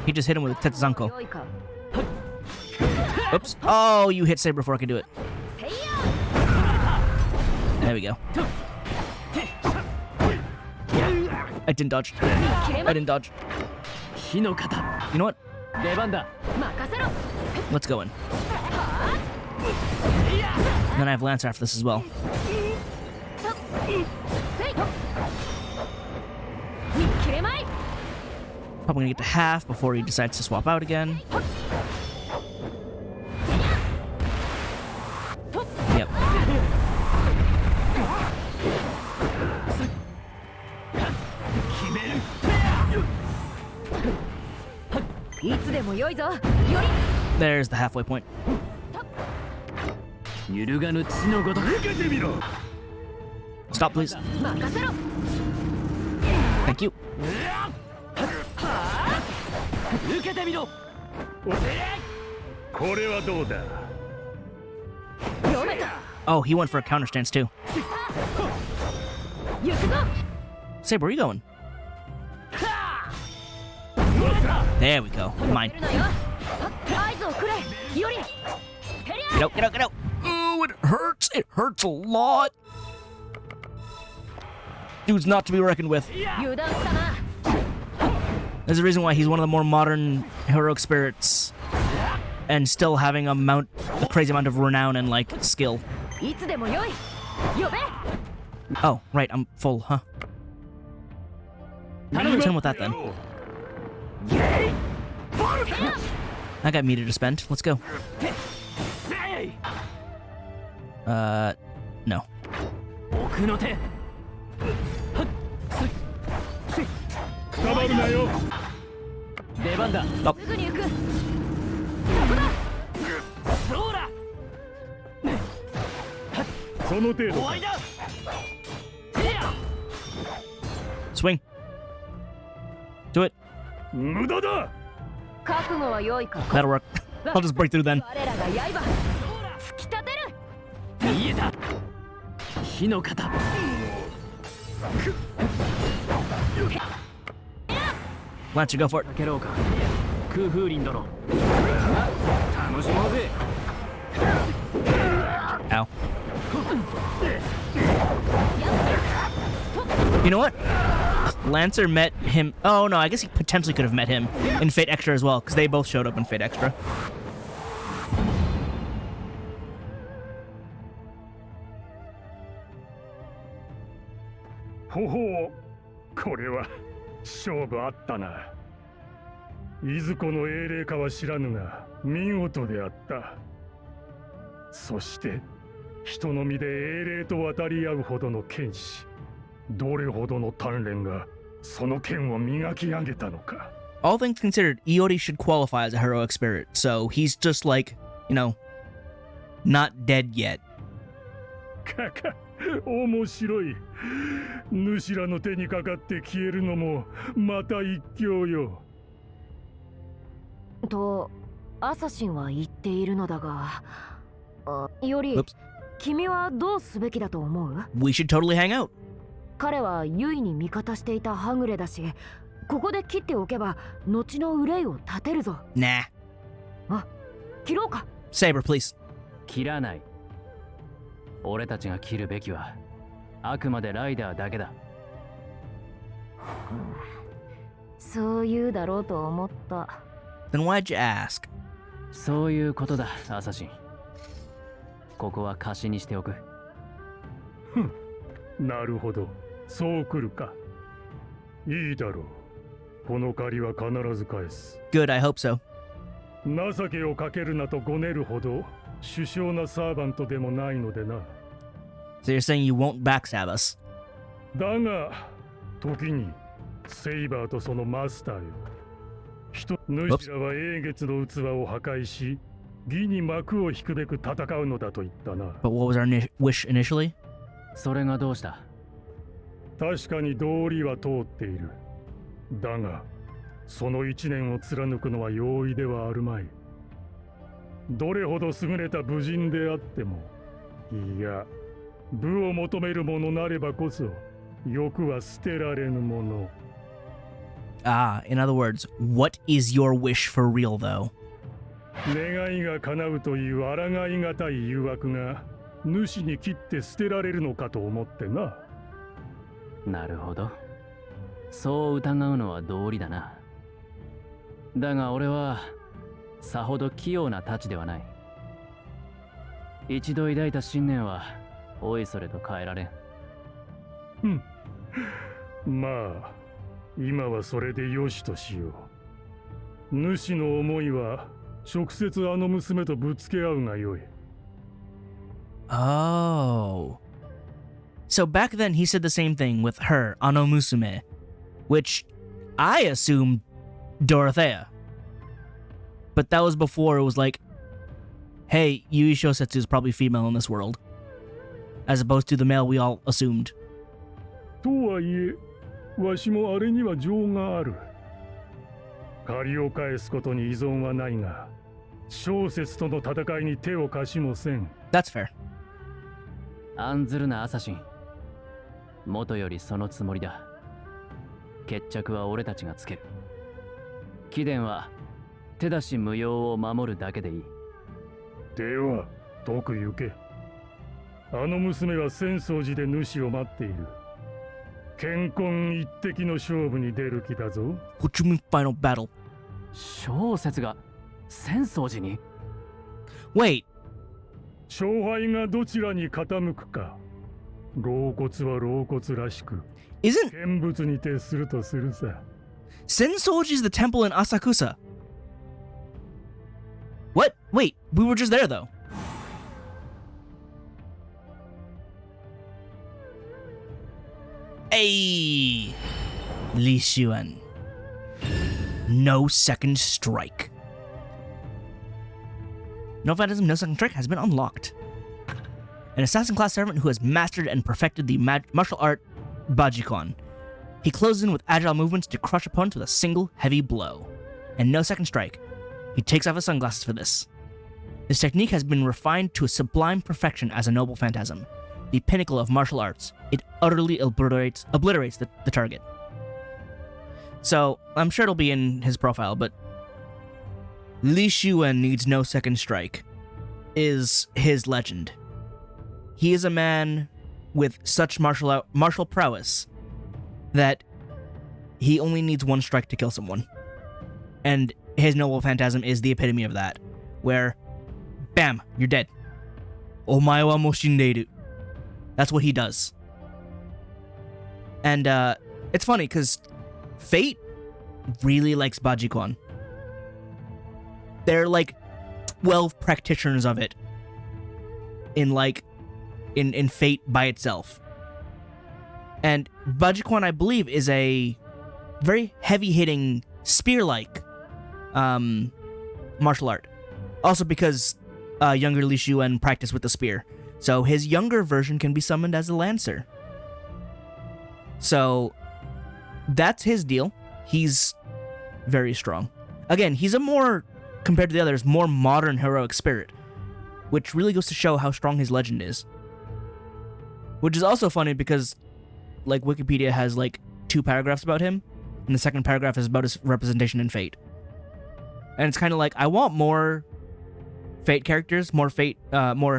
He just hit him with a Tetsuzanko. Oops. Oh, you hit Saber before I could do it. There we go. I didn't dodge. I didn't dodge. You know what? Let's go in. And then I have Lancer after this as well. Probably gonna get to half before he decides to swap out again. Yep. There's the halfway point. Stop, please. Thank you. Oh, he went for a counter stance too. Saber, where are you going? There we go. Mine. Get out, get out, get out. Ooh, it hurts. It hurts a lot. Dude's not to be reckoned with. There's a reason why he's one of the more modern heroic spirits. And still having a crazy amount of renown and, like, skill. Oh, right, I'm full, huh? Hit him with that then. I got meter to spend. Let's go. No. Oh. Swing. Do it. That'll work. I'll just break through then. Lancer, go for it. how. You know what? Lancer met him. Oh no, I guess he potentially could have met him in Fate Extra as well, because they both showed up in Fate Extra.ほほう、これは勝負あったな。いずこの英霊かは知らぬが見事であった。そして人の身で英霊と渡り合うほどの剣士、どれほどの鍛錬がその剣を磨き上げたのか。All things considered, Iori should qualify as a heroic spirit, so he's just like, you know, not dead yet. かか、面白い。主らの手にかかって消えるのもまた一興よ。とアサシンは言っているのだが、より Oops. 君はどうすべきだと思う？ We should totally hang out. 彼はユイに味方していたはぐれだし、ここで切っておけば後の憂いを立てるぞ。Nah. 切ろうか。 Saber, please. 切らない。俺たちが切るべきはあくまでライダーだけだ。そう言うだろうと思った。Then why'd you ask? そういうことだ、アサシン。ここは貸しにしておく。なるほど、そう来るか。いいだろう。この借りは必ず返す。Good, I hope so. 情けをかけるなとごねるほど殊勝なサーバントでもないのでな。So you're saying you won't backstab us? だが、時にセイバーとそのマスターよ。主らは英月の器を破壊し、義に幕を引くべく戦うのだと言ったな。But what was our wish initially? それがどうした？確かに道理は通っている。だが、その一年を貫くのは容易ではあるまい。どれほど優れた武人であっても、いや、武を求める者なればこそ、欲は捨てられぬもの。Ah, in other words, what is your wish for real, though? 願いが叶うという抗いがたい誘惑が、主に切って捨てられるのかと思ってな。なるほど。そう疑うのは道理だな。だが俺はさほど器用な太刀ではない。一度抱いた信念はおいそれと変えられん。まあ、今はそれでよしとしよう。主の思いは直接あの娘とぶつけ合うがよい。Oh. So back then he said the same thing with her, Ano Musume, which I assumed Dorothea. But that was before it was like, hey, Yui Shosetsu is probably female in this world. As opposed to the male we all assumed. とはいえ、わしもあれには情がある。借りを返すことに依存はないが、小説との戦いに手を貸しもせん。That's fair. 案ずるなアサシン。元よりそのつもりだ。決着は俺たちがつける。貴殿は手出し無用を守るだけでいい。では、解く行け。あの娘は浅草寺で主を待っている。剣魂一滴の勝負に出る気だぞ。What you mean final battle? 小説が浅草寺に？ Wait. 勝敗がどちらに傾くか。老骨は老骨らしく。Isn't 見物に徹するとするさ。Sensoji is the temple in Asakusa? What? Wait, we were just there though. Hey, Li Xuan. No second strike. No Phantasm, no second strike has been unlocked. An assassin class servant who has mastered and perfected the martial art Bajikon. He closes in with agile movements to crush opponents with a single heavy blow. And no second strike. He takes off his sunglasses for this. This technique has been refined to a sublime perfection as a noble phantasm, the pinnacle of martial arts. It utterly obliterates the target. So, I'm sure it'll be in his profile, but Li Xuan needs no second strike is his legend. he is a man with such martial prowess that he only needs one strike to kill someone. And his Noble Phantasm is the epitome of that, where, bam, you're dead. Omae wa mou shindeiru. That's what he does. And it's funny, because Fate really likes Bajikon. There are like 12 practitioners of it in Fate by itself. And Bajikon, I believe, is a very heavy-hitting, spear-like martial art. Also because younger Li Shuwen practiced with the spear. So his younger version can be summoned as a Lancer. So that's his deal. He's very strong. Again, he's a more, compared to the others, more modern heroic spirit, which really goes to show how strong his legend is. Which is also funny because, like, Wikipedia has, like, 2 paragraphs about him, and the second paragraph is about his representation in Fate. And it's kind of like, I want more Fate characters, more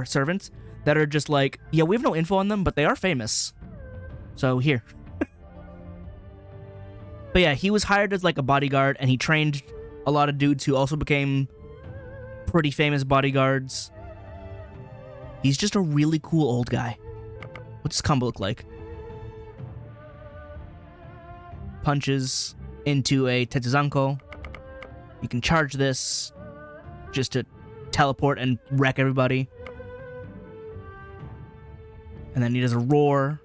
servants, that are just like, yeah, we have no info on them, but they are famous. So, here. But yeah, he was hired as, like, a bodyguard, and he trained a lot of dudes who also became pretty famous bodyguards. He's just a really cool old guy. What's his combo look like? Punches into a Tetsuzanko. You can charge this just to teleport and wreck everybody. And then he does a roar.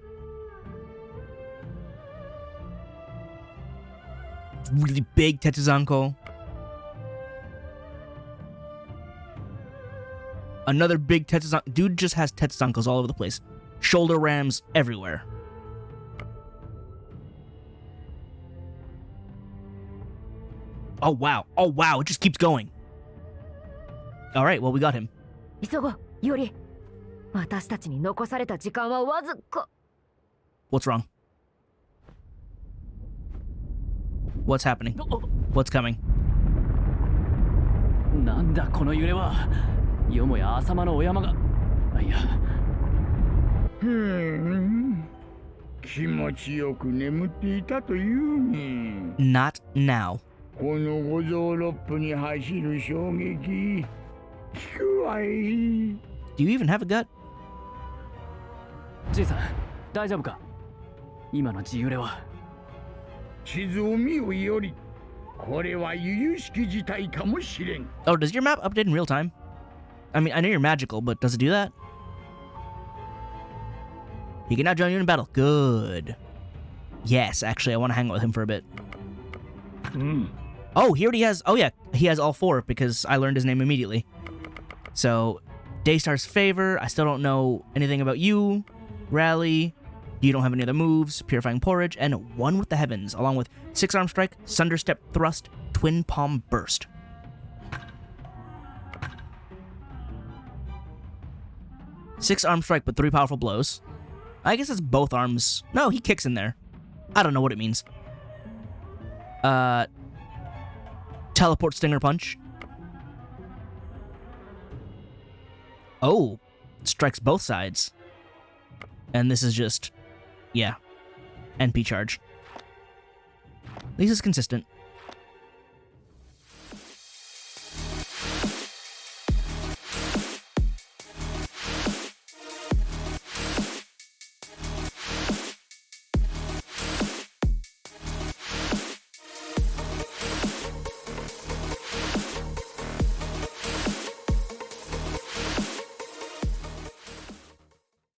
Really big Tetsuzanko. Another big Tetsuzanko. Dude just has Tetsuzankos all over the place. Shoulder rams everywhere. Oh wow. Oh wow, it just keeps going. Alright, well, we got him. 急ごう、より。私たちに残された時間はわずか。 What's wrong? What's happening? What's coming? なんだこの揺れは。よもや浅間のお山が。いや。気持ちよく眠っていたというに。 Not now. この五臓六腑に走る衝撃、効くわい。 Do you even have a gut? じいさん、大丈夫か。今の地揺れは。地図を見よより。これは由々しき事態かもしれん。 Oh, does your map update in real time? I mean, I know you're magical, but does it do that? He can now join you in battle. Good. Yes, actually, I want to hang out with him for a bit. Oh, he already has... Oh, yeah. He has all 4 because I learned his name immediately. So, Daystar's Favor. I still don't know anything about you. Rally. You don't have any other moves. Purifying Porridge. And One with the Heavens, along with 6-Arm Strike, Sunderstep Thrust, Twin Palm Burst. Six-Arm Strike, but 3 powerful blows. I guess it's both arms. No, he kicks in there. I don't know what it means. Teleport Stinger Punch. Oh, strikes both sides. And this is just, yeah, NP charge. At least it's consistent.